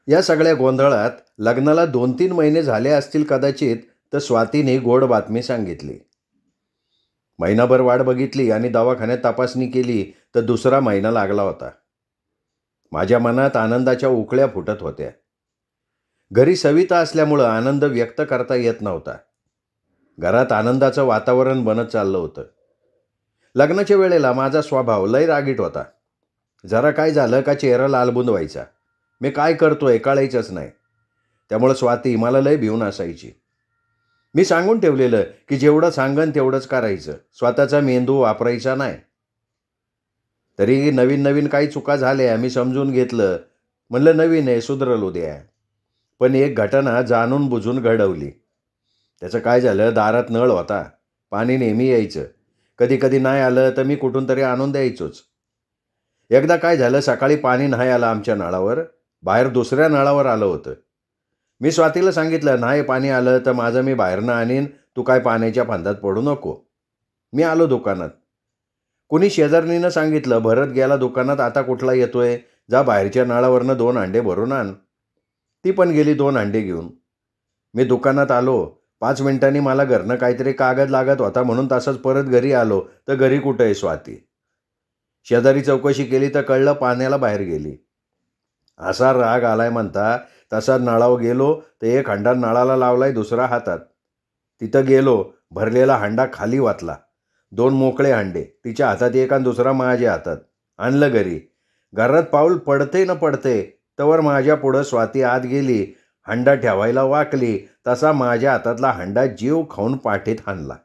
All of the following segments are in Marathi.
या सगळ्या गोंधळात लग्नाला 2-3 महिने झाले असतील कदाचित, तर स्वातीने गोड बातमी सांगितली. महिनाभर वाट बघितली आणि दवाखान्यात तपासणी केली तर दुसरा महिना लागला होता. माझ्या मनात आनंदाच्या उकळ्या फुटत होत्या. घरी सविता असल्यामुळं आनंद व्यक्त करता येत नव्हता. घरात आनंदाचं वातावरण बनत चाललं होतं. लग्नाच्या वेळेला माझा स्वभाव लय रागीट होता. जरा काय झालं का चेहरा लालबुंद व्हायचा. मी काय करतोय कळायचंच नाही. त्यामुळं स्वाती मला लय भिवून असायची. मी सांगून ठेवलेलं की जेवढं सांगन तेवढंच करायचं, स्वतःचा मेंदू वापरायचा नाही. तरी नवीन नवीन काही चुका झाल्या, मी समजून घेतलं. म्हणलं नवीन आहे, सुधरल उद्या. पण एक घटना जाणून बुजून घडवली. त्याचं काय झालं, दारात नळ होता. पाणी नेहमी यायचं. कधी कधी नाही आलं तर मी कुठून तरी आणून द्यायचोच. एकदा काय झालं, सकाळी पाणी नाही आलं आमच्या नळावर, बाहेर दुसऱ्या नळावर आलं होतं. मी स्वातीला सांगितलं, नाही पाणी आलं तर माझं मी बाहेरनं आणीन, तू काय पाण्याच्या फांदात पडू नको. मी आलो दुकानात. कुणी शेजारणीनं सांगितलं, भरत गेला दुकानात, आता कुठला येतोय, जा बाहेरच्या नळावरनं 2 हांडे भरून आण. ती पण गेली 2 हांडे घेऊन. मी दुकानात आलो. 5 मिनिटांनी मला घरनं काहीतरी कागद लागत होता म्हणून तसंच परत घरी आलो तर घरी कुठं आहे स्वाती. शेजारी चौकशी केली तर कळलं पाण्याला बाहेर गेली. असा राग आलाय म्हणता तसा नळावर गेलो तर एक हांडा नळाला लावलाय दुसरा हातात. तिथं गेलो, भरलेला हांडा खाली वाचला. 2 मोकळे हांडे, तिच्या हातात एक आणि दुसरा माझ्या हातात. आणलं घरी. घरात पाऊल पडते न पडते तवर माझ्या पुढं स्वाती आत गेली. हांडा ठेवायला वाकली तसा माझ्या हातातला हांडा जीव खाऊन पाठीत हाणला.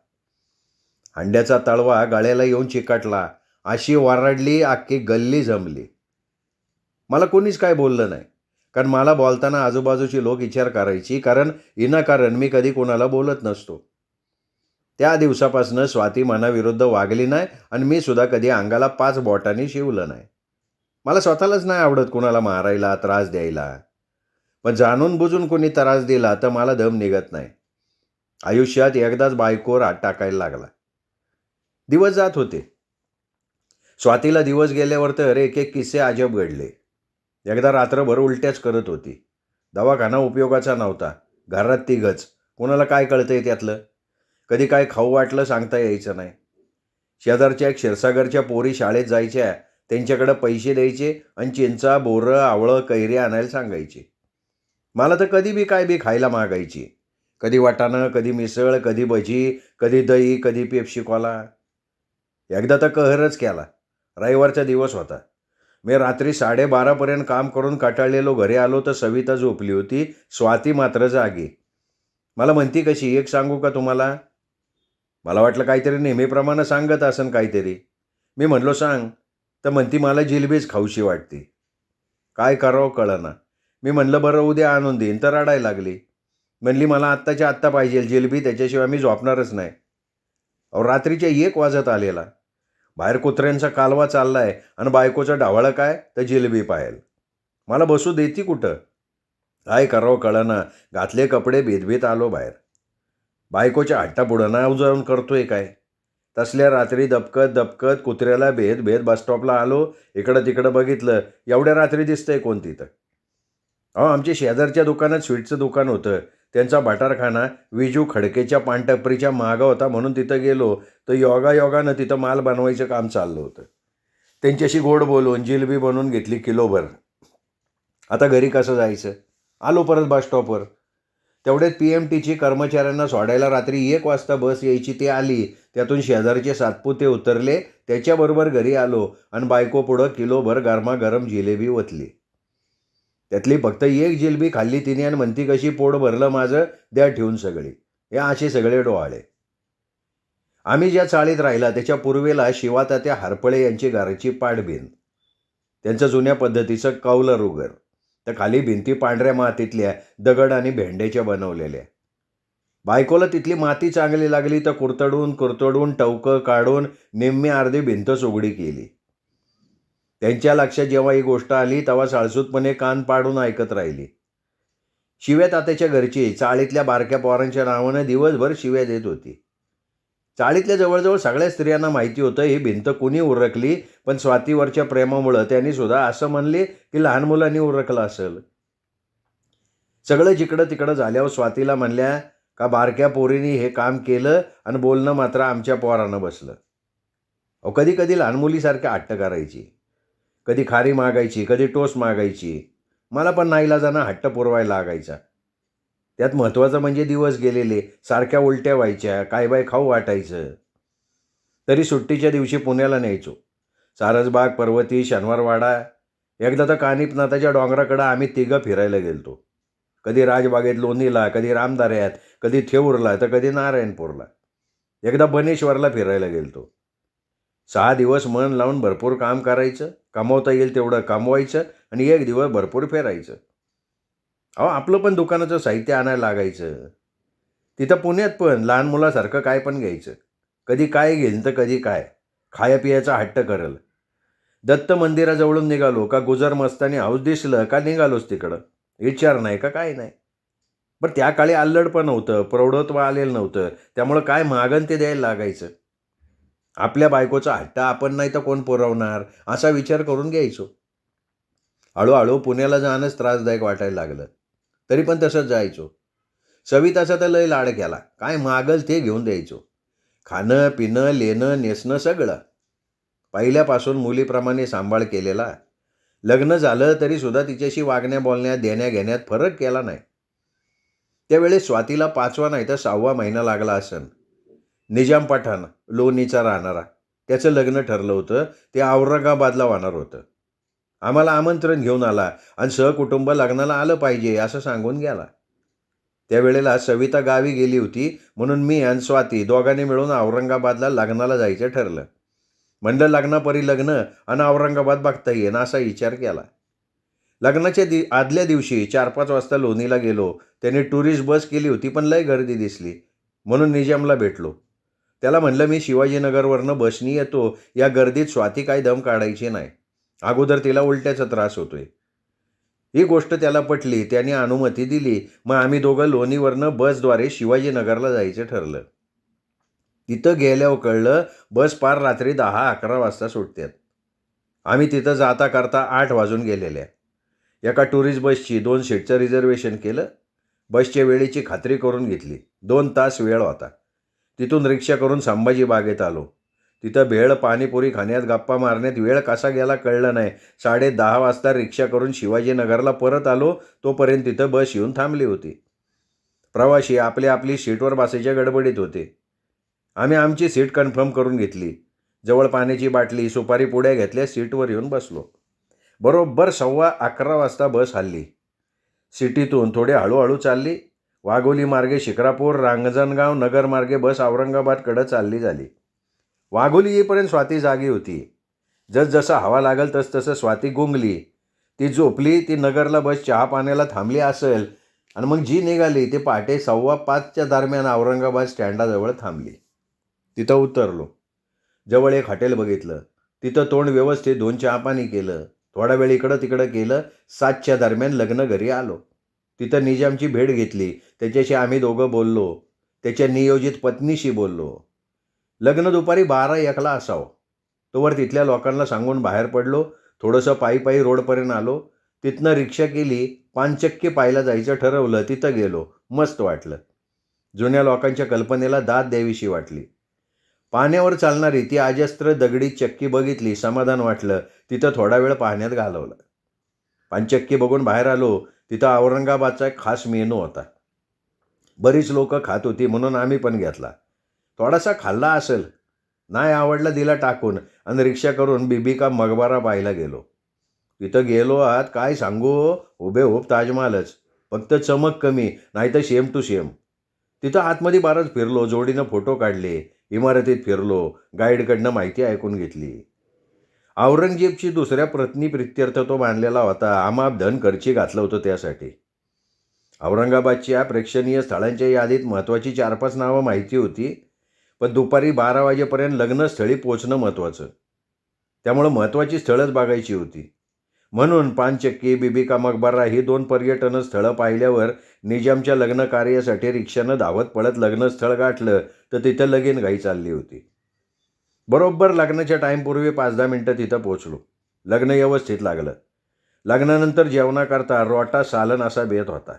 हांड्याचा तळवा गळ्याला येऊन चिकटला. अशी वरडली, अख्खी गल्ली जमली. मला कोणीच काय बोललं नाही, कारण मला बोलताना आजूबाजूची लोक विचार करायची, कारण विनाकारण मी कधी कोणाला बोलत नसतो. त्या दिवसापासून स्वाती मनाविरुद्ध वागली नाही आणि मी सुद्धा कधी अंगाला 5 बोटांनी शिवलं नाही. मला स्वतःलाच नाही आवडत कोणाला मारायला, त्रास द्यायला. पण जाणून बुजून कोणी त्रास दिला तर मला दम निघत नाही. आयुष्यात एकदाच बायकोवर हात टाकायला लागला. दिवस जात होते. स्वातीला दिवस गेल्यावर तर एक एक किस्से अजब घडले. एकदा रात्रभर उलट्याच करत होती. दवाखाना उपयोगाचा नव्हता. घरात तिघच. कोणाला काय कळतंय त्यातलं. कधी काय खाऊ वाटलं सांगता यायचं नाही. शेजारच्या क्षीरसागरच्या पोरी शाळेत जायच्या, त्यांच्याकडे पैसे द्यायचे आणि चिंचा, बोरं, आवळं, कैरी आणायला सांगायचे. मला तर कधी बी काय बी खायला मागायची. कधी वाटाणं, कधी मिसळ, कधी भजी, कधी दही, कधी पेप्सी कोला. एकदा तर कहरच केला. रविवारचा दिवस होता. मी रात्री 12:30पर्यंत काम करून कंटाळलेलो घरी आलो तर सविता झोपली होती. स्वाती मात्र जागी. मला म्हणती कशी, एक सांगू का तुम्हाला? मला वाटलं काहीतरी नेहमीप्रमाणे सांगत असन काहीतरी. मी म्हणलो सांग. तर म्हणती मला जिलबीच खाऊशी वाटते. काय करावं कळना. मी म्हणलं बरं उद्या आणून देईन, तर रडायला लागली. म्हणली मला आत्ताच्या आत्ता पाहिजे जिलबी, त्याच्याशिवाय मी झोपणारच नाही. अहो रात्रीच्या 1 वाजत आलेला. बाहेर कुत्र्यांचा कालवा चाललाय आणि बायकोचं ढावळं काय तर जिलबी पाहेल. मला बसू देती कुठं? काय करावं कळना. घातले कपडे भेदभेद आलो बाहेर. बायकोच्या हट्टापुढं नाव जाऊन करतोय काय. तसल्या रात्री दबकत दबकत कुत्र्याला भेद भेद बसस्टॉपला आलो. इकडं तिकडं बघितलं, एवढ्या रात्री दिसतंय कोण तिथं. अहो आमच्या शेजारच्या दुकानात स्वीटचं दुकान होतं. त्यांचा भटारखाना विजू खडकेच्या पानटपरीच्या मागं होता म्हणून तिथं गेलो तर योगायोगानं तिथं माल बनवायचं काम चाललं होतं. त्यांच्याशी गोड बोलून जिलबी बनवून घेतली किलोभर. आता घरी कसं जायचं? आलो परत बस स्टॉपवर. तेवढ्यात PMTची कर्मचाऱ्यांना सोडायला रात्री 1 वाजता बस यायची ती आली. त्यातून शेजारचे सातपुते उतरले. त्याच्याबरोबर घरी आलो आणि बायको पुढं किलोभर गरमागरम जिलेबी ओतली. त्यातली फक्त 1 जिलबी खाल्ली तिने आणि म्हणती कशी, पोट भरलं माझं, द्या ठेवून सगळी. हे असे सगळे डोहाळे. आम्ही ज्या चाळीत राहिला त्याच्या पूर्वेला शिवातात्या हरपळे यांची घराची पाठभिंत. त्यांचं जुन्या पद्धतीचं कौलं रुगर. तर खाली भिंती पांढऱ्या मातीतल्या दगड आणि भेंड्याच्या बनवलेल्या. बायकोला तिथली माती चांगली लागली तर कुरतडून कुरतडून टवकं काढून निम्मी अर्धी भिंतच उघडी केली. त्यांच्या लक्षात जेव्हा ही गोष्ट आली तेव्हा साळसूतपणे कान पाडून ऐकत राहिली. शिव्या तात्याच्या घरची चाळीतल्या बारक्या पोरांच्या नावानं दिवसभर शिव्या देत होती. चाळीतल्या जवळजवळ सगळ्या स्त्रियांना माहिती होतं ही भिंत कुणी उरकली, पण स्वातीवरच्या प्रेमामुळं त्यांनी सुद्धा असं म्हणले की लहान मुलांनी उरकलं असेल. सगळं जिकडं तिकडं झाल्यावर स्वातीला म्हणल्या का बारक्या पोरीने हे काम केलं आणि बोलणं मात्र आमच्या पोरानं बसलं. अहो कधी कधी लहान मुलीसारख्या हट्ट करायची, कधी खारी मागायची, कधी टोस्ट मागायची. मला पण नाईलाजानं हट्ट पुरवायला लागायचा. त्यात महत्त्वाचं म्हणजे दिवस गेलेले, सारख्या उलट्या व्हायच्या, काय बाय खाऊ वाटायचं. तरी सुट्टीच्या दिवशी पुण्याला न्यायचो. सारसबाग, पर्वती, शनिवारवाडा. एकदा तर कानिपनाथाच्या डोंगराकडं आम्ही तिघं फिरायला गेलतो. कधी राजबागेत लोणीला, कधी रामदाऱ्यात, कधी थेऊरला, तर कधी नारायणपूरला. एकदा बनेश्वरला फिरायला गेलतो. 6 दिवस मन लावून भरपूर काम करायचं, कमवता येईल तेवढं कमवायचं आणि 1 दिवस भरपूर फिरायचं. अहो आपलं पण दुकानाचं साहित्य आणायला लागायचं. तिथं पुण्यात पण लहान मुलासारखं काय पण घ्यायचं. कधी काय घेईन तर कधी काय. खाया-पियाचा हट्ट करल. दत्त मंदिराजवळून निघालो का गुजर मस्तानी हाऊस दिसलं का निघालोच तिकडं. विचार नाही का काय नाही. बरं त्या काळी अल्लड पण नव्हतं, प्रौढत्व आलेलं नव्हतं. त्यामुळं काय मागन ते द्यायला लागायचं. आपल्या बायकोचा हट्ट आपण नाही तर कोण पुरवणार असा विचार करून घ्यायचो. हळूहळू पुण्याला जाणंच त्रासदायक वाटायला लागलं. तरी पण तसंच जायचो. सविताचा तर लय लाड केला. काय मागल ते घेऊन द्यायचो. खाणं, पिणं, लेणं, नेसणं सगळं. पहिल्यापासून मुलीप्रमाणे सांभाळ केलेला. लग्न झालं तरीसुद्धा तिच्याशी वागण्या बोलण्यात, देण्या-घेण्यात फरक केला नाही. त्यावेळेस स्वातीला 5वा नाही तर 6वा महिना लागला असन. निजाम पठाण, लोणीचा राहणारा. त्याचं लग्न ठरलं होतं. ते औरंगाबादला होणार होतं. आम्हाला आमंत्रण घेऊन आला आणि सहकुटुंब लग्नाला आलं पाहिजे असं सांगून गेला. त्यावेळेला सविता गावी गेली होती म्हणून मी आणि स्वाती दोघांनी मिळून औरंगाबादला लग्नाला जायचं ठरलं. म्हणलं लग्नापरी लग्न आणि औरंगाबाद बघता येईन असा विचार केला. लग्नाच्या आदल्या दिवशी 4-5 वाजता लोणीला गेलो. त्याने टुरिस्ट बस केली होती पण लय गर्दी दिसली म्हणून निजामला भेटलो. त्याला म्हणलं मी शिवाजीनगरवरनं बसनी येतो. या गर्दीत स्वाती काय दम काढायची नाही. अगोदर तिला उलट्याचा त्रास होतोय. ही गोष्ट त्याला पटली. त्याने अनुमती दिली. मग आम्ही दोघं लोणीवरनं बसद्वारे शिवाजीनगरला जायचं ठरलं. तिथं गेल्यावर कळलं बस पार रात्री 10-11 वाजता सुटतात. आम्ही तिथं जाता करता 8 वाजून गेलेल्या. एका टुरिस्ट बसची 2 सीटचं रिझर्वेशन केलं. बसच्या वेळेची खात्री करून घेतली. 2 तास वेळ होता. तिथून रिक्षा करून संभाजी बागेत आलो. तिथं भेळ, पाणीपुरी खाण्यात, गप्पा मारण्यात वेळ कसा गेला कळलं नाही. 10:30 वाजता रिक्षा करून शिवाजीनगरला परत आलो. तोपर्यंत तिथं बस येऊन थांबली होती. प्रवासी आपली सीटवर बसायच्या गडबडीत होते. आम्ही आमची सीट कन्फर्म करून घेतली. जवळ पाण्याची बाटली, सुपारी पुड्या घेतल्या. सीटवर येऊन बसलो. बरोबर 11:15 वाजता बस हलली. सिटीतून थोडी हळूहळू चालली. वाघोली मार्गे शिक्रापूर, रांजणगाव, नगर मार्गे बस औरंगाबादकडं चालली झाली. वाघोली येईपर्यंत स्वाती जागी होती. जसजसा हवा लागल तसतसं स्वाती गुंगली. ती झोपली. ती नगरला बस चहा पाण्याला थांबली असेल आणि मग जी निघाली ती पहाटे 4:15च्या दरम्यान औरंगाबाद स्टँडाजवळ थांबली. तिथं उतरलो. जवळ एक हॉटेल बघितलं. तिथं तोंड व्यवस्थित धुवून चहापाणी केलं. थोडा वेळ इकडं तिकडं केलं. 7च्या दरम्यान लग्न घरी आलो. तिथं निजामची भेट घेतली. त्याच्याशी आम्ही दोघं बोललो. त्याच्या नियोजित पत्नीशी बोललो. लग्न दुपारी 12-1ला असावं. तोवर तिथल्या लोकांना सांगून बाहेर पडलो. थोडंसं पायी रोडपर्यंत आलो. तिथनं रिक्षा केली. पानचक्की पायला जायचं ठरवलं. तिथं गेलो. मस्त वाटलं. जुन्या लोकांच्या कल्पनेला दाद द्यावीशी वाटली. पाण्यावर चालणारी ती अजस्त्र दगडी चक्की बघितली. समाधान वाटलं. तिथं थोडा वेळ पाहण्यात घालवला. पानचक्की बघून बाहेर आलो. तिथं औरंगाबादचा एक खास मेनू होता. बरीच लोकं खात होती म्हणून आम्ही पण घेतला. थोडासा खाल्ला असेल. नाही आवडला दिला टाकून आणि रिक्षा करून बीबी का मकबरा पाहायला गेलो. तिथं गेलो आत काय सांगू, हुबेहूब ताजमहालच. फक्त चमक कमी, नाही तर सेम टू सेम. तिथं आतमध्ये बराच फिरलो. जोडीनं फोटो काढले. इमारतीत फिरलो. गाईडकडनं माहिती ऐकून घेतली. औरंगजेबची दुसऱ्या पत्नी प्रित्यर्थ तो बांधलेला होता. आमाप धन खर्ची घातलं होतं त्यासाठी. औरंगाबादच्या प्रेक्षणीय स्थळांच्या यादीत महत्त्वाची 4-5 नावं माहिती होती. पण दुपारी 12 वाजेपर्यंत लग्नस्थळी पोचणं महत्त्वाचं. त्यामुळं महत्त्वाची स्थळंच बघायची होती. म्हणून पानचक्की, बीबी का मकबरा ही 2 पर्यटन स्थळं पाहिल्यावर निजामच्या लग्न कार्यासाठी रिक्षानं धावत पळत लग्नस्थळ गाठलं तर तिथं लगीन घाई चालली होती. बरोबर लग्नाच्या टाईमपूर्वी 5-10 मिनटं तिथं पोचलो. लग्न व्यवस्थित लागलं. लग्नानंतर जेवणाकरता रोटा सालन असा बेत होता.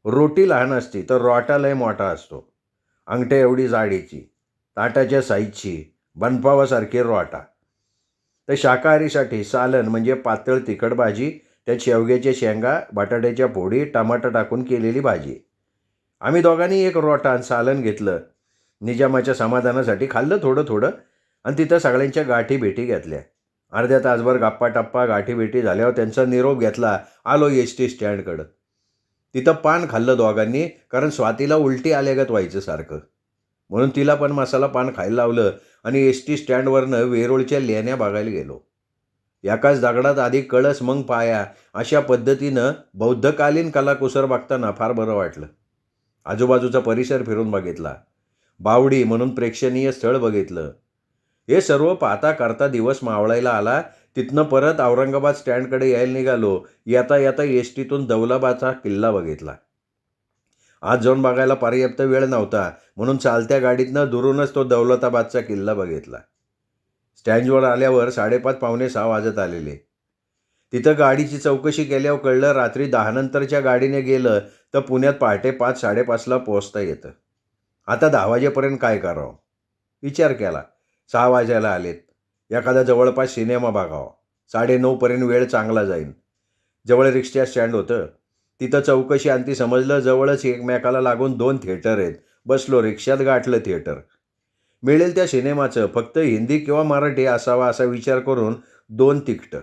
रोटी लहान असती तर रोटा लय मोठा असतो. अंगठ्या एवढी जाडीची, ताटाच्या साईजची, बनपावासारखी रोटा. तर शाकाहारीसाठी सालन म्हणजे पातळ तिखट भाजी, त्यात शेवग्याच्या शेंगा, बटाट्याच्या फोडी, टमाटर टाकून केलेली भाजी. आम्ही दोघांनी एक रोटा आणि सालन घेतलं. निजामाच्या समाधानासाठी खाल्लं थोडं थोडं आणि तिथं सगळ्यांच्या गाठी भेटी घेतल्या. अर्ध्या तासभर गप्पा टप्पा गाठी भेटी झाल्यावर त्यांचा निरोप घेतला. आलो एस टी स्टँडकडं. तिथं पान खाल्लं दोघांनी, कारण स्वातीला उलटी आल्यागत व्हायचं सारखं. म्हणून तिला पण मसाला पान खायला लावलं आणि एस टी स्टँडवरनं वेरूळच्या लेण्या बघायला गेलो. एकाच दगडात आधी कळस मग पाया, अशा पद्धतीनं बौद्धकालीन कलाकुसर बघताना फार बरं वाटलं. आजूबाजूचा परिसर फिरून बघितला. बावडी म्हणून प्रेक्षणीय स्थळ बघितलं. हे सर्व पाहता करता दिवस मावळायला आला. तिथनं परत औरंगाबाद स्टँडकडे यायला निघालो. येता येता एस टीतून दौलाबादचा किल्ला बघितला. आज जाऊन बघायला पर्याप्त वेळ नव्हता, म्हणून चालत्या गाडीतनं दुरूनच तो दौलताबादचा किल्ला बघितला. स्टँडवर आल्यावर 5:30 पावणे 6 वाजत आलेले. तिथं गाडीची चौकशी केल्यावर कळलं रात्री 10 नंतरच्या गाडीने गेलं तर पुण्यात पहाटे 5-5:30ला पोहोचता येतं. आता 10 वाजेपर्यंत काय करावं विचार केला. 6 वाजायला आलेत. एखादा जवळपास सिनेमा बघावा. 9:30पर्यंत वेळ चांगला जाईल. जवळ रिक्षा स्टँड होतं. तिथं चौकशी अंती समजलं जवळच एकमेकाला लागून 2 थिएटर आहेत. बसलो रिक्षात, गाठलं थिएटर. मिळेल त्या सिनेमाचं फक्त हिंदी किंवा मराठी असावा असा विचार करून 2 तिकटं.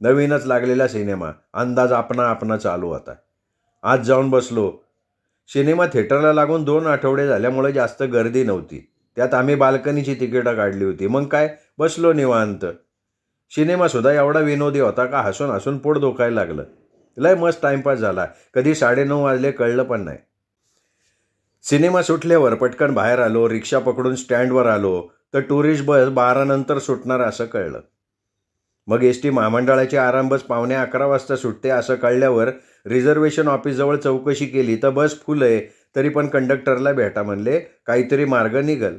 नवीनच लागलेला सिनेमा. अंदाज आपणा चालू होता. आज जाऊन बसलो. सिनेमा थिएटरला लागून 2 आठवडे झाल्यामुळे जास्त गर्दी नव्हती. त्यात आम्ही बाल्कनीची तिकीटं काढली होती. मग काय, बसलो निवांत. सिनेमासुद्धा एवढा विनोदी होता का हसून हसून पोट दुखायला लागलं. लय मस्त टाईमपास झाला. कधी 9:30 वाजले कळलं पण नाही. सिनेमा सुटल्यावर पटकन बाहेर आलो. रिक्षा पकडून स्टँडवर आलो तर टुरिस्ट बस 12 नंतर सुटणार असं कळलं. मग एस टी महामंडळाची आराम बस 11:15 वाजता सुटते असं कळल्यावर रिझर्वेशन ऑफिसजवळ चौकशी केली तर बस फुल आहे. तरी पण कंडक्टरला भेटा म्हणले, काहीतरी मार्ग निघल.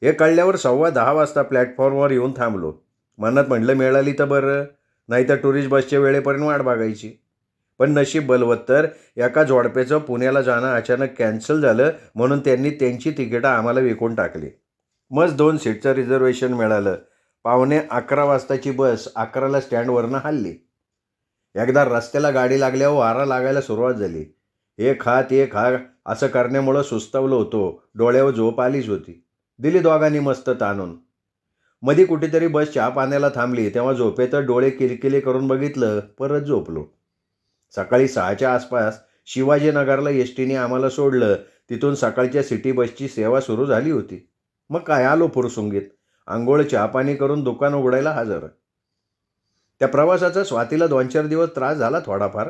हे कळल्यावर 10:15 वाजता प्लॅटफॉर्मवर येऊन थांबलो. मनात म्हटलं मिळाली तर बरं, नाही तर टुरिस्ट बसच्या वेळेपर्यंत वाट बघायची. पण नशीब बलवत्तर, एका जोडप्याचं पुण्याला जाणं अचानक कॅन्सल झालं, म्हणून त्यांनी त्यांची तिकीटं आम्हाला विकून टाकली. मस्त 2 सीटचं रिझर्वेशन मिळालं. 10:45 वाजताची बस 11ला स्टँडवरनं हलली. एकदा रस्त्याला गाडी लागल्यावर वारा लागायला सुरुवात झाली. हे खा ते खा असं करण्यामुळं सुस्तावलो होतो. डोळ्यावर झोप आलीच होती. दिली दोघांनी मस्त ताणून. मध्ये कुठेतरी बस चहा पाण्याला थांबली, तेव्हा झोपेत डोळे किलकिले करून बघितलं, परत झोपलो. सकाळी 6च्या आसपास शिवाजीनगरला एस टीने आम्हाला सोडलं. तिथून सकाळच्या सिटी बसची सेवा सुरू झाली होती. मग काय, आलो फुरसुंगीत. आंघोळ चहापाणी करून दुकान उघडायला हजर. त्या प्रवासाचा स्वातीला 2-4 दिवस त्रास झाला थोडाफार.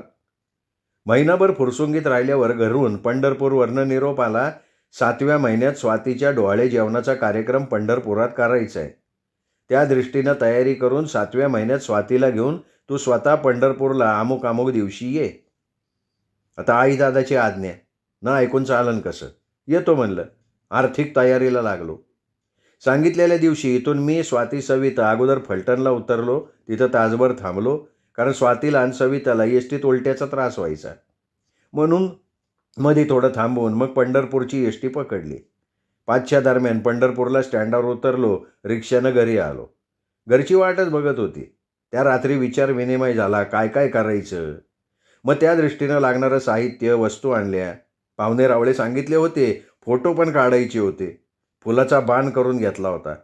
महिनाभर फुरसुंगीत राहिल्यावर घरून पंढरपूरवरनं निरोप आला. 7व्या महिन्यात स्वातीच्या डोहाळे जेवणाचा कार्यक्रम पंढरपुरात करायचा आहे. त्या दृष्टीनं तयारी करून 7व्या महिन्यात स्वातीला घेऊन तू स्वतः पंढरपूरला अमुक अमुक दिवशी ये. आता आई दादाची आज्ञा न ऐकून चालन कसं. येतो म्हणलं. आर्थिक तयारीला लागलो. सांगितलेल्या दिवशी इथून मी, स्वाती, सविता अगोदर फलटणला उतरलो. तिथं तासभर थांबलो, कारण स्वातीला आणि सविताला एस टीत उलट्याचा त्रास व्हायचा. म्हणून मध्ये थोडं थांबून मग पंढरपूरची एस टी पकडली. 5च्या दरम्यान पंढरपूरला स्टँडवर उतरलो. रिक्षानं घरी आलो. घरची वाटच बघत होती. त्या रात्री विचार विनिमय झाला, काय काय करायचं. मग त्या दृष्टीनं लागणारं साहित्य, वस्तू आणल्या. पाहुणे रावळे सांगितले होते. फोटो पण काढायचे होते. फुलाचा बाण करून घेतला होता.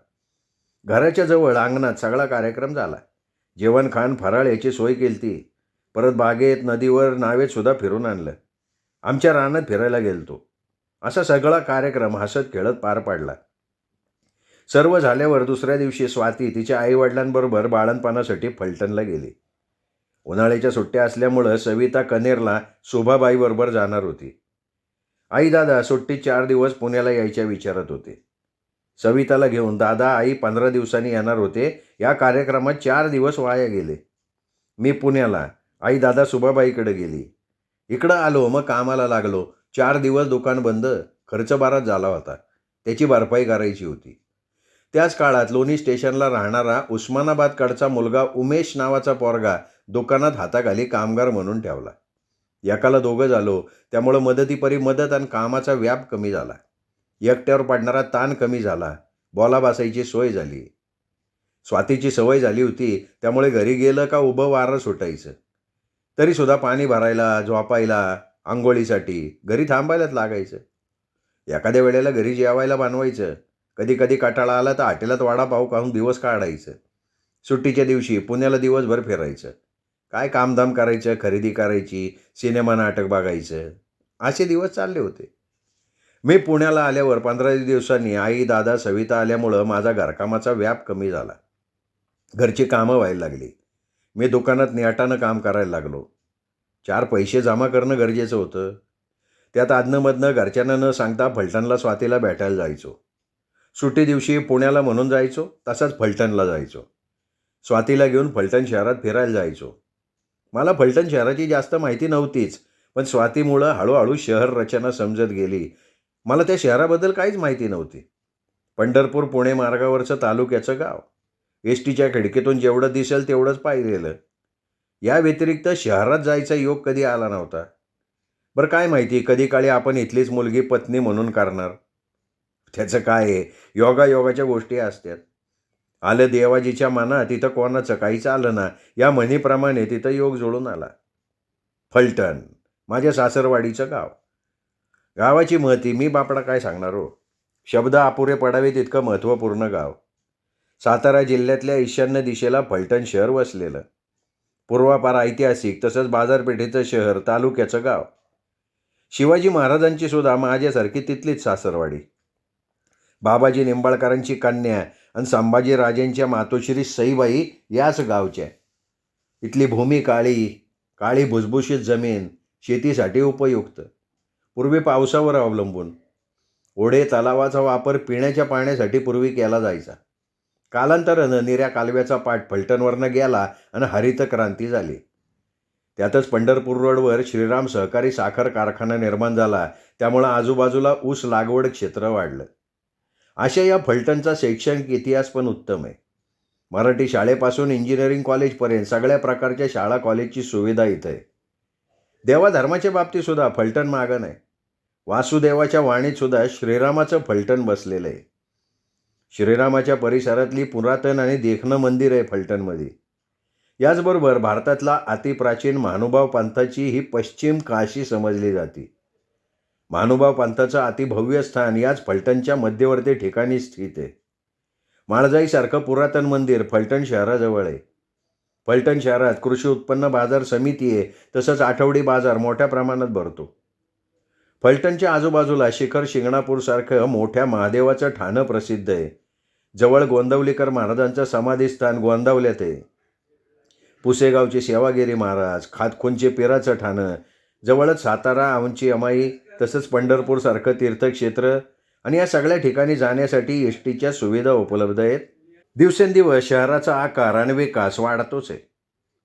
घराच्या जवळ अंगणात सगळा कार्यक्रम झाला. जेवण खाण फराळ याची सोय केलती. परत बागेत, नदीवर, नावेत सुद्धा फिरून आणलं. आमच्या रानात फिरायला गेलतो. असा सगळा कार्यक्रम हसत खेळत पार पाडला. सर्व झाल्यावर दुसऱ्या दिवशी स्वाती तिच्या आईवडिलांबरोबर बाळणपणासाठी फलटणला गेली. उन्हाळ्याच्या सुट्ट्या असल्यामुळं सविता कनेरला शोभाबाईबरोबर जाणार होती. आई दादा सुट्टीत 4 दिवस पुण्याला यायच्या विचारत होते. सविताला घेऊन दादा आई 15 दिवसांनी येणार होते. या कार्यक्रमात 4 दिवस वाया गेले. मी पुण्याला, आई दादा सुभाबाईकडे गेली. इकडं आलो, मग कामाला लागलो. 4 दिवस दुकान बंद. खर्च बराच झाला होता. त्याची भरपाई करायची होती. त्याच काळात लोणी स्टेशनला राहणारा उस्मानाबादकडचा मुलगा उमेश नावाचा पोरगा दुकानात हाताखाली कामगार म्हणून ठेवला. एकाला दोघं झालो, त्यामुळं मदतीपरी मदत आणि कामाचा व्याप कमी झाला. एकट्यावर पडणारा ताण कमी झाला. बोलाबासायची सोय झाली. स्वातीची सवय झाली होती, त्यामुळे घरी गेलं का उभं वारं सुटायचं. तरीसुद्धा पाणी भरायला, झोपायला, अंघोळीसाठी घरी थांबायलाच लागायचं. एखाद्या वेळेला घरी जेवायला बनवायचं. कधी कधी कंटाळा आला तर हॉटेलात वडापाव खाऊन दिवस काढायचं. सुट्टीच्या दिवशी पुण्याला दिवसभर फिरायचं. काय कामधाम करायचं, खरेदी करायची, सिनेमा नाटक बघायचं. असे दिवस चालले होते. मी पुण्याला आल्यावर 15 दिवसांनी आई, दादा, सविता आल्यामुळं माझा घरकामाचा व्याप कमी झाला. घरची कामं व्हायला लागली. मी दुकानात नेटानं काम करायला लागलो. 4 पैसे जमा करणं गरजेचं होतं. त्यात अधनंमधनं घरच्यांना न सांगता फलटणला स्वातीला भेटायला जायचो. सुट्टी दिवशी पुण्याला म्हणून जायचो, तसाच फलटणला जायचो. स्वातीला घेऊन फलटण शहरात फिरायला जायचो. मला फलटण शहराची जास्त माहिती नव्हतीच, पण स्वातीमुळं हळूहळू शहर रचना समजत गेली. मला त्या शहराबद्दल काहीच माहिती नव्हती. पंढरपूर पुणे मार्गावरचं तालुक्याचं गाव. एस टीच्या खिडकीतून जेवढं दिसेल तेवढंच पाहिलेलं. या व्यतिरिक्त शहरात जायचा योग कधी आला नव्हता. बरं काय माहिती, कधी काळी आपण इथलीच मुलगी पत्नी म्हणून करणार. त्याचं काय आहे, योगायोगाच्या गोष्टी असतात. आलं देवाजीच्या मनात, तिथं कोणाचं काहीच आलं ना, या म्हणीप्रमाणे तिथं योग जुळून आला. फलटण माझ्या सासरवाडीचं गाव. गावाची महती मी बापडा काय सांगणार हो. शब्द अपुरे पडावेत इतकं महत्त्वपूर्ण गाव. सातारा जिल्ह्यातल्या ईशान्य दिशेला फलटण शहर वसलेलं. पूर्वापार ऐतिहासिक, तसंच बाजारपेठेचं शहर, तालुक्याचं गाव. शिवाजी महाराजांची सुद्धा माझ्यासारखी तिथलीच सासरवाडी. बाबाजी निंबाळकरांची कन्या आणि संभाजी राजेंच्या मातोश्री सईबाई याच गावच्या. इथली भूमी काळी काळी भुसभुशीत जमीन, शेतीसाठी उपयुक्त. पूर्वी पावसावर अवलंबून. ओढे तलावाचा वापर पिण्याच्या पाण्यासाठी पूर्वी केला जायचा. कालांतरानं निऱ्या कालव्याचा पाठ फलटणवरनं गेला आणि हरित क्रांती झाली. त्यातच पंढरपूर रोडवर श्रीराम सहकारी साखर कारखाना निर्माण झाला. त्यामुळं आजूबाजूला ऊस लागवड क्षेत्र वाढलं. अशा या फलटणचा शैक्षणिक इतिहास पण उत्तम आहे. मराठी शाळेपासून इंजिनिअरिंग कॉलेजपर्यंत सगळ्या प्रकारच्या शाळा कॉलेजची सुविधा इथं आहे. देवाधर्माच्या बाबतीतसुद्धा फलटण मागं नाही. वासुदेवाच्या वाणीतसुद्धा श्रीरामाचं फलटण बसलेलं आहे. श्रीरामाच्या परिसरातली पुरातन आणि देखणं मंदिर आहे फलटणमध्ये. याचबरोबर भारतातला अतिप्राचीन महानुभाव पंथाची ही पश्चिम काशी समजली जाते. महानुभाव पंथाचं अतिभव्य स्थान याच फलटणच्या मध्यवर्ती ठिकाणी स्थित आहे. माळजाईसारखं पुरातन मंदिर फलटण शहराजवळ आहे. फलटण शहरात कृषी उत्पन्न बाजार समिती आहे, तसंच आठवडी बाजार मोठ्या प्रमाणात भरतो. फलटणच्या आजूबाजूला शिखर शिंगणापूरसारखं मोठ्या महादेवाचं ठाणं प्रसिद्ध आहे. जवळ गोंदवलीकर महाराजांचं समाधीस्थान गोंदावल्यात आहे. पुसेगावचे सेवागिरी महाराज, खातखुंचे पिराचं ठाणं, जवळच सातारा औंची अमाई, तसंच पंढरपूरसारखं तीर्थक्षेत्र आणि या सगळ्या ठिकाणी जाण्यासाठी एस टीच्या सुविधा उपलब्ध आहेत. दिवसेंदिवस शहराचा आकार आणि विकास वाढतोच आहे.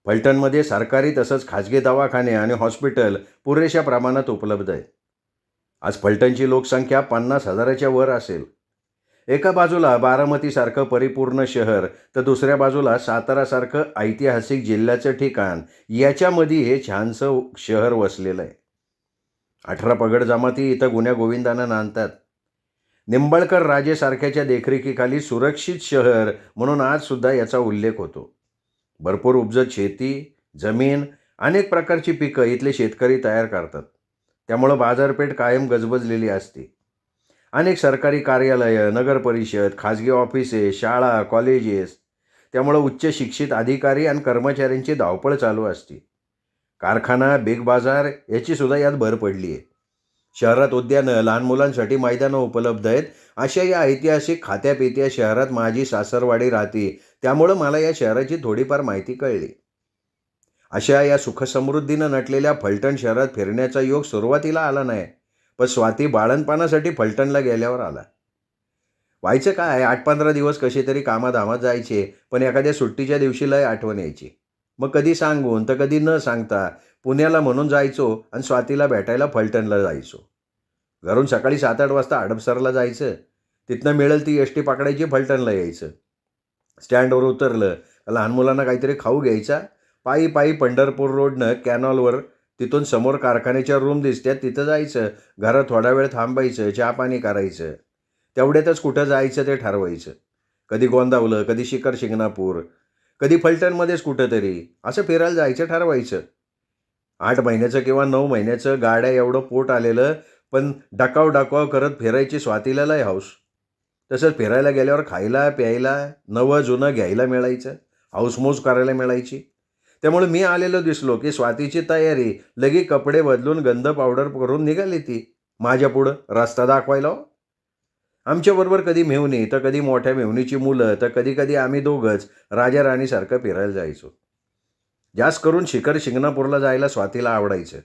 फलटणमध्ये सरकारी तसंच खाजगी दवाखाने आणि हॉस्पिटल पुरेशा प्रमाणात उपलब्ध आहेत. आज फलटणची लोकसंख्या 50,000च्या वर असेल. एका बाजूला बारामतीसारखं परिपूर्ण शहर, तर दुसऱ्या बाजूला सातारासारखं ऐतिहासिक जिल्ह्याचं ठिकाण, याच्यामध्ये हे छानसं शहर वसलेलं आहे. 18 पगड जमाती इथं गुण्यागोविंदानं नांदतात. निंबाळकर राजेसारख्याच्या देखरेखीखाली सुरक्षित शहर म्हणून आजसुद्धा याचा उल्लेख होतो. भरपूर उपजत शेती, जमीन, अनेक प्रकारची पिकं इथले शेतकरी तयार करतात. त्यामुळं बाजारपेठ कायम गजबजलेली असते. अनेक सरकारी कार्यालयं, नगरपरिषद, खाजगी ऑफिसे, शाळा, कॉलेजेस, त्यामुळं उच्च शिक्षित अधिकारी आणि कर्मचाऱ्यांची धावपळ चालू असते. कारखाना, बिग बाजार याचीसुद्धा यात भर पडली आहे. शहरात उद्यानं, लहान मुलांसाठी मैदानं उपलब्ध आहेत. अशा या ऐतिहासिक खात्यापित्या शहरात माझी सासरवाडी राहते, त्यामुळं मला या शहराची थोडीफार माहिती कळली. अशा या सुखसमृद्धीनं नटलेल्या फलटण शहरात फिरण्याचा योग सुरुवातीला आला नाही, पण स्वाती बाळणपणासाठी फलटणला गेल्यावर आला. व्हायचं काय, 8-15 दिवस कसे तरी कामाधामात जायचे, पण एखाद्या सुट्टीच्या दिवशी लय आठवण यायची. मग कधी सांगून तर कधी न सांगता पुण्याला म्हणून जायचो आणि स्वातीला भेटायला फलटणला जायचो. घरून सकाळी 7-8 वाजता हडपसरला जायचं. तिथनं मिळेल ती एस टी पकडायची, फलटणला यायचं. स्टँडवर उतरलं, लहान मुलांना काहीतरी खाऊ घ्यायचा. पायी पायी पंढरपूर रोडनं कॅनॉलवर तिथून समोर कारखान्याच्या रूम दिसतात तिथं जायचं, घरात थोडा वेळ थांबायचं, चहा पाणी करायचं. तेवढ्यातच कुठं जायचं ते ठरवायचं. कधी गोंदावलं, कधी शिखर शिंगणापूर, कधी फलटणमध्येच कुठंतरी असं फिरायला जायचं ठरवायचं. 8 महिन्याचं किंवा 9 महिन्याचं गाड्या एवढं पोट आलेलं, पण डकाव करत फिरायची स्वातीला लय हौस. तसंच फिरायला गेल्यावर खायला, प्यायला, नवं जुनं घ्यायला मिळायचं, हौसमौज करायला मिळायची. त्यामुळे मी आलेलो दिसलो की स्वातीची तयारी, लगी कपडे बदलून गंध पावडर करून निघाली ती माझ्या पुढं रस्ता दाखवायला हो. आमच्याबरोबर कधी मेहुणी, तर कधी मोठ्या मेहुणीची मुलं, तर कधी कधी आम्ही दोघंच राजा राणीसारखं फिरायला जायचो. जास्त करून शिखर शिंगणापूरला जायला स्वातीला आवडायचं.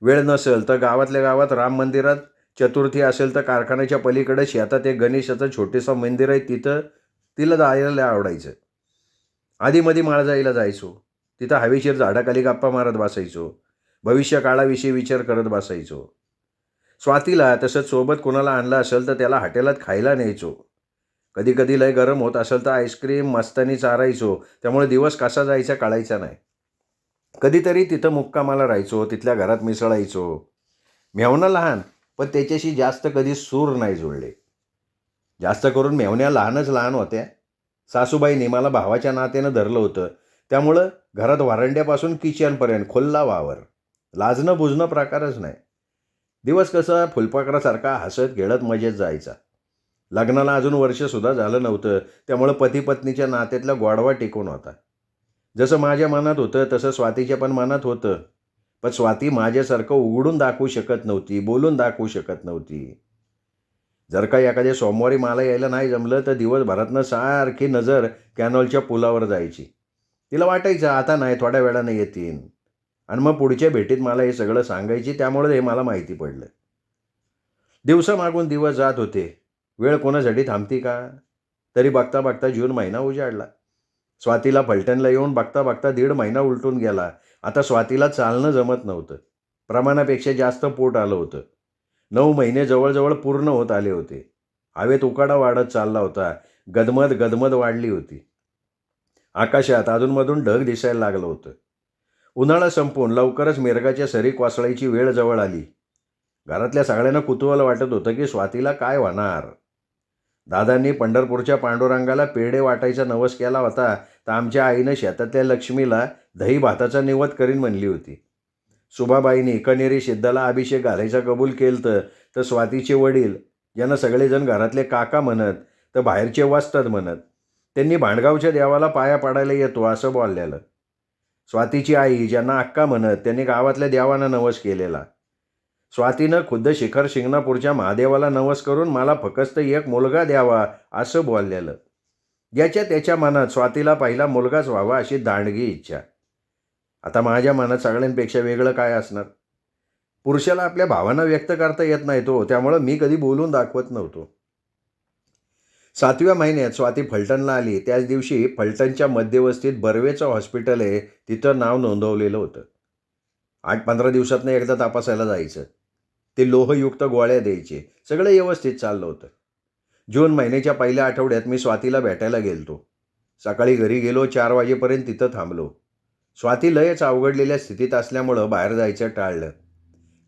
वेळ नसेल तर गावातल्या गावात राम मंदिरात, चतुर्थी असेल तर कारखान्याच्या पलीकडे शेतात एक गणेशाचं छोटेसं मंदिर आहे, तिथं तिला जायला आवडायचं. आधीमध्ये माळजाईला जायचो. तिथं हवेशीर झाडाखाली गप्पा मारत बसायचो. भविष्य काळाविषयी विचार करत बसायचो. स्वातीला तसंच सोबत कोणाला आणलं असेल तर त्याला हॉटेलात खायला न्यायचो. कधी कधी लय गरम होत असेल तर आईस्क्रीम मस्तानी चारायचो. त्यामुळे दिवस कसा जायचा कळायचा नाही. कधीतरी तिथं मुक्कामाला राहायचो, तिथल्या घरात मिसळायचो. मेहुणा लहान, पण त्याच्याशी जास्त कधी सूर नाही जुळले. जास्त करून मेहुण्या लहानच लहान होत्या. सासूबाईंनी मला भावाच्या नात्यानं धरलं होतं. त्यामुळं घरात वरांड्यापासून किचनपर्यंत खुल्ला वावर. लाजणं बुजणं प्रकारच नाही. दिवस कसा फुलपाखरासारखा हसत खेळत मजेत जायचा. लग्नाला अजून वर्षसुद्धा झालं नव्हतं, त्यामुळं पती पत्नीच्या नात्यातला गोडवा टिकून होता. जसं माझ्या मनात होतं तसं स्वातीच्या पण मनात होतं. पण स्वाती माझ्यासारखं उघडून दाखवू शकत नव्हती, बोलून दाखवू शकत नव्हती. जर का एखाद्या सोमवारी मला यायला नाही जमलं तर दिवसभरातनं सारखी नजर कॅनॉलच्या पुलावर जायची. तिला वाटायचं आता नाही, थोड्या वेळानं येतील. आणि मग पुढच्या भेटीत मला हे सगळं सांगायची. त्यामुळे हे मला माहिती पडलं. दिवसामागून दिवस जात होते. वेळ कोणासाठी थांबती का? तरी बघता बघता जून महिना उजाडला. स्वातीला फलटणला येऊन बघता बघता 1.5 महिना उलटून गेला. आता स्वातीला चालणं जमत नव्हतं. प्रमाणापेक्षा जास्त पोट आलं होतं. 9 महिने जवळजवळ पूर्ण होत आले होते. हवेत उकाडा वाढत चालला होता. गदमद वाढली होती. आकाशात अधूनमधून ढग दिसायला लागलं होतं. उन्हाळा संपून लवकरच मिरगाच्या सरी कोसळायची वेळ जवळ आली. घरातल्या सगळ्यांना कुतूहल वाटत होतं की स्वातीला काय होणार. दादांनी पंढरपूरच्या पांडुरंगाला पेढे वाटायचा नवस केला होता, तर आमच्या आईनं शेतातल्या लक्ष्मीला दही भाताचा निवद करीन म्हणली होती. सुभाबाईंनी कनेरी सिद्धाला अभिषेक घालायचा कबूल केलं, तर स्वातीचे वडील, ज्यांना सगळेजण घरातले काका म्हणत तर बाहेरचे वस्तात म्हणत, त्यांनी भांडगावच्या देवाला पाया पडायला येतो असं बोललेलं. स्वातीची आई, ज्यांना अक्का म्हणत, त्यांनी गावातल्या देवांना नवस केलेला. स्वातीनं खुद्द शिखर शिंगणापूरच्या महादेवाला नवस करून मला फक्त एक मुलगा द्यावा असं बोललेलं. ज्याच्या त्याच्या मनात स्वातीला पहिला मुलगाच व्हावा अशी दांडगी इच्छा. आता माझ्या मनात सगळ्यांपेक्षा वेगळं काय असणार? पुरुषाला आपल्या भावना व्यक्त करता येत नाही तो, त्यामुळं मी कधी बोलून दाखवत नव्हतो. 7व्या महिन्यात स्वाती फलटणला आली. त्याच दिवशी फलटणच्या मध्यवस्तीत बर्वेचं हॉस्पिटल आहे, तिथं नाव नोंदवलेलं होतं. 8-15 दिवसातनं एकदा तपासायला जायचं. ते लोहयुक्त गोळ्या द्यायचे. सगळं व्यवस्थित चाललं होतं. जून महिन्याच्या पहिल्या आठवड्यात मी स्वातीला भेटायला गेलतो. सकाळी घरी गेलो. 4 वाजेपर्यंत तिथं थांबलो. स्वाती लयच अवघडलेल्या स्थितीत असल्यामुळं बाहेर जायचं टाळलं.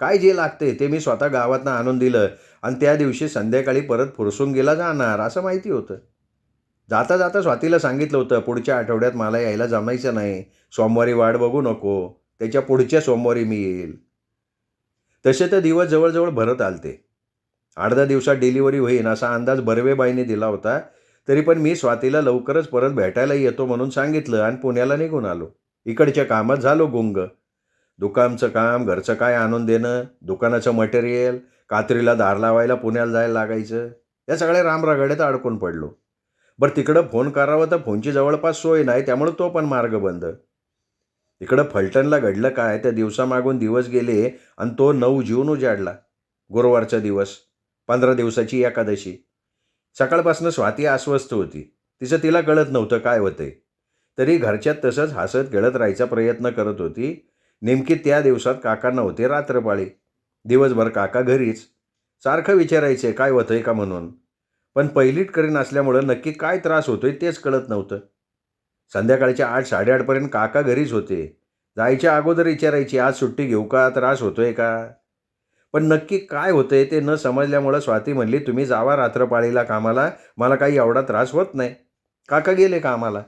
काय जे लागते ते मी स्वतः गावातनं आणून दिलं आणि त्या दिवशी संध्याकाळी परत फुरसुंगीला जाणार असं माहिती होतं. जाता जाता स्वातीला सांगितलं होतं, पुढच्या आठवड्यात मला यायला जमायचं नाही. सोमवारी वाट बघू नको, त्याच्या पुढच्या सोमवारी मी येईल. तसे तर दिवस जवळजवळ भरत आलते. 8-10 दिवसात डिलिव्हरी होईन असा अंदाज बर्वेबाईने दिला होता. तरी पण मी स्वातीला लवकरच परत भेटायला येतो म्हणून सांगितलं आणि पुण्याला निघून आलो. इकडच्या कामात झालो गुंग. दुकानचं काम, घरचं काय आणून देणं, दुकानाचं मटेरियल, कात्रीला धार लावायला पुण्याला जायला लागायचं. या सगळ्या रामरागड्यात अडकून पडलो. बरं तिकडं फोन करावं तर फोनची जवळपास सोय नाही, त्यामुळे तो पण मार्ग बंद. इकडं फलटणला घडलं काय, त्या दिवसामागून दिवस गेले आणि तो 9 जून उजाडला. गुरुवारचा दिवस, 15 दिवसाची एकादशी. सकाळपासून स्वाती अस्वस्थ होती. तिला कळत नव्हतं काय होतंय. तरी घरच्यात तसंच हसत खेळत राहायचा प्रयत्न करत होती. नेमकी त्या दिवसात काका नव्हते रात्रपाळी. दिवसभर काका घरीच. सारखं विचारायचे काय होतंय का म्हणून. पण पहिलीत करीन असल्यामुळं नक्की काय त्रास होतोय तेच कळत नव्हतं. संध्याकाळच्या 8-8:30पर्यंत काका घरीच होते. जायच्या अगोदर विचारायची, आज सुट्टी घेऊ का, त्रास होतोय का. पण नक्की काय होतंय ते न समजल्यामुळं स्वाती म्हणली, तुम्ही जावा रात्रपाळीला कामाला, मला काही एवढा त्रास होत नाही. काका गेले कामाला.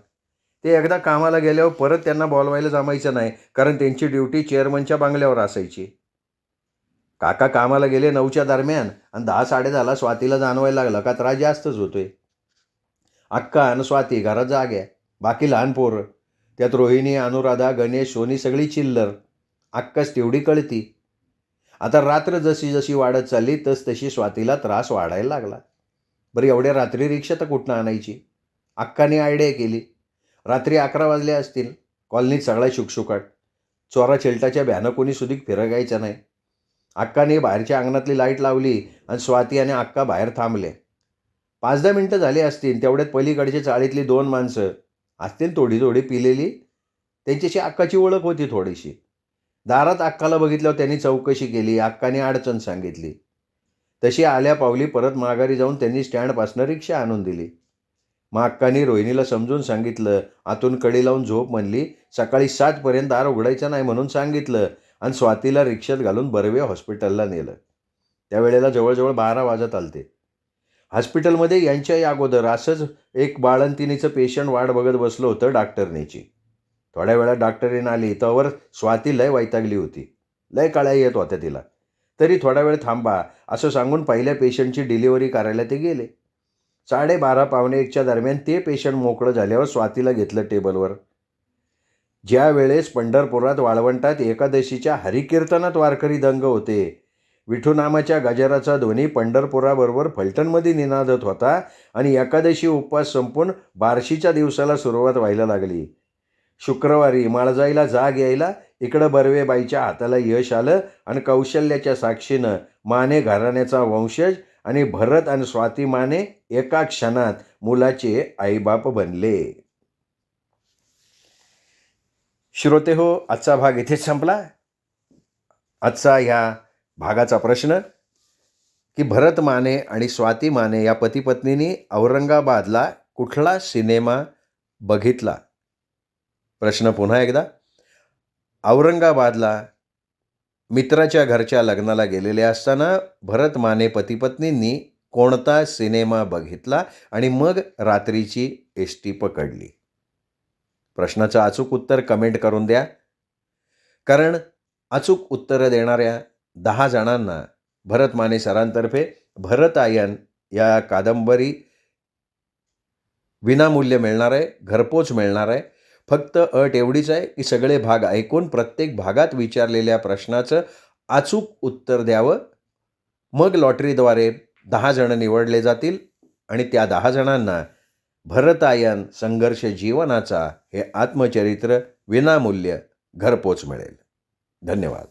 ते एकदा कामाला गेल्यावर परत त्यांना बोलवायला जमायचं नाही, कारण त्यांची ड्युटी चेअरमनच्या बंगल्यावर असायची. काका कामाला गेले 9च्या दरम्यान आणि 10-10:30ला स्वातीला जाणवायला लागलं का त्रास जास्तच होतोय. अक्का आणि स्वाती घरात जाग्या, बाकी लहान पोरं, त्यात रोहिणी, अनुराधा, गणेश, सोनी सगळी चिल्लर. अक्काच तेवढी कळती. आता रात्र जशी जशी वाढत चालली तशी स्वातीला त्रास वाढायला लागला. बरं, एवढ्या रात्री रिक्षा तर कुठनं आणायची. अक्काने आयडिया केली. रात्री 11 वाजले असतील. कॉलनीत सगळा शुकशुकाट. चोरा चिलटाच्या भ्यानं कोणी सुधीक फिरगायचं नाही. अक्काने बाहेरच्या अंगणातली लाईट लावली आणि स्वाती आणि अक्का बाहेर थांबले. 5-10 मिनटं झाली असतील. तेवढ्यात पलीकडच्या चाळीतली 2 माणसं असतील थोडी थोडी पिलेली. त्यांच्याशी अक्काची ओळख होती थोडीशी. दारात अक्काला बघितल्यावर त्यांनी चौकशी केली. अक्काने अडचण सांगितली. तशी आल्या पावली परत माघारी जाऊन त्यांनी स्टँडपासनं रिक्षा आणून दिली. मग अक्काने रोहिणीला समजून सांगितलं. आतून कडी लावून झोप म्हणली. सकाळी 7पर्यंत दार उघडायचं नाही म्हणून सांगितलं आणि स्वातीला रिक्षात घालून बर्वे हॉस्पिटलला नेलं. त्यावेळेला जवळजवळ 12 वाजत आलते. हॉस्पिटलमध्ये यांच्याही अगोदर असंच एक बाळंतिणीचं पेशंट वाट बघत बसलं होतं डॉक्टरनीची. थोड्या वेळात डॉक्टरीन आली. तोवर स्वाती लय वैतागली होती. लय कळ्या येत होत्या तिला. तरी थोडा वेळ थांबा असं सांगून पहिल्या पेशंटची डिलिव्हरी करायला ते गेले. 12:30-1:15च्या दरम्यान ते पेशंट मोकळं झाल्यावर स्वातीला घेतलं टेबलवर. ज्या वेळेस पंढरपुरात वाळवंटात एकादशीच्या हरिकीर्तनात वारकरी दंग होते, विठूनामाच्या गजराचा ध्वनी पंढरपुराबरोबर फलटणमध्ये निनादत होता आणि एकादशी उपवास संपून बार्शीच्या दिवसाला सुरुवात व्हायला लागली. शुक्रवारी माळजाईला जाग यायला इकडं बर्वेबाईच्या हाताला यश आलं आणि कौशल्याच्या साक्षीनं माने घराण्याचा वंशज आणि भरत आणि स्वाती माने एका क्षणात मुलाचे आईबाप बनले. श्रोते हो, आजचा भाग इथेच संपला. आजचा ह्या भागाचा प्रश्न की भरत माने आणि स्वाती माने या पती पत्नींनी औरंगाबादला कुठला सिनेमा बघितला. प्रश्न पुन्हा एकदा. औरंगाबादला मित्राच्या घरच्या लग्नाला गेलेले असताना भरत माने पती पत्नींनी कोणता सिनेमा बघितला आणि मग रात्रीची एसटी पकडली. प्रश्नाचं अचूक उत्तर कमेंट करून द्या, कारण अचूक उत्तरं देणाऱ्या 10 जणांना भरत माने सरांतर्फे भरतायन या कादंबरी विनामूल्य मिळणार आहे, घरपोच मिळणार आहे. फक्त अट एवढीच आहे की सगळे भाग ऐकून प्रत्येक भागात विचारलेल्या प्रश्नाचं अचूक उत्तर द्यावं. मग लॉटरीद्वारे 10 जण निवडले जातील आणि त्या 10 जणांना भरतायन संघर्ष जीवनाचा हे आत्मचरित्र विनामूल्य घरपोच मिळेल. धन्यवाद.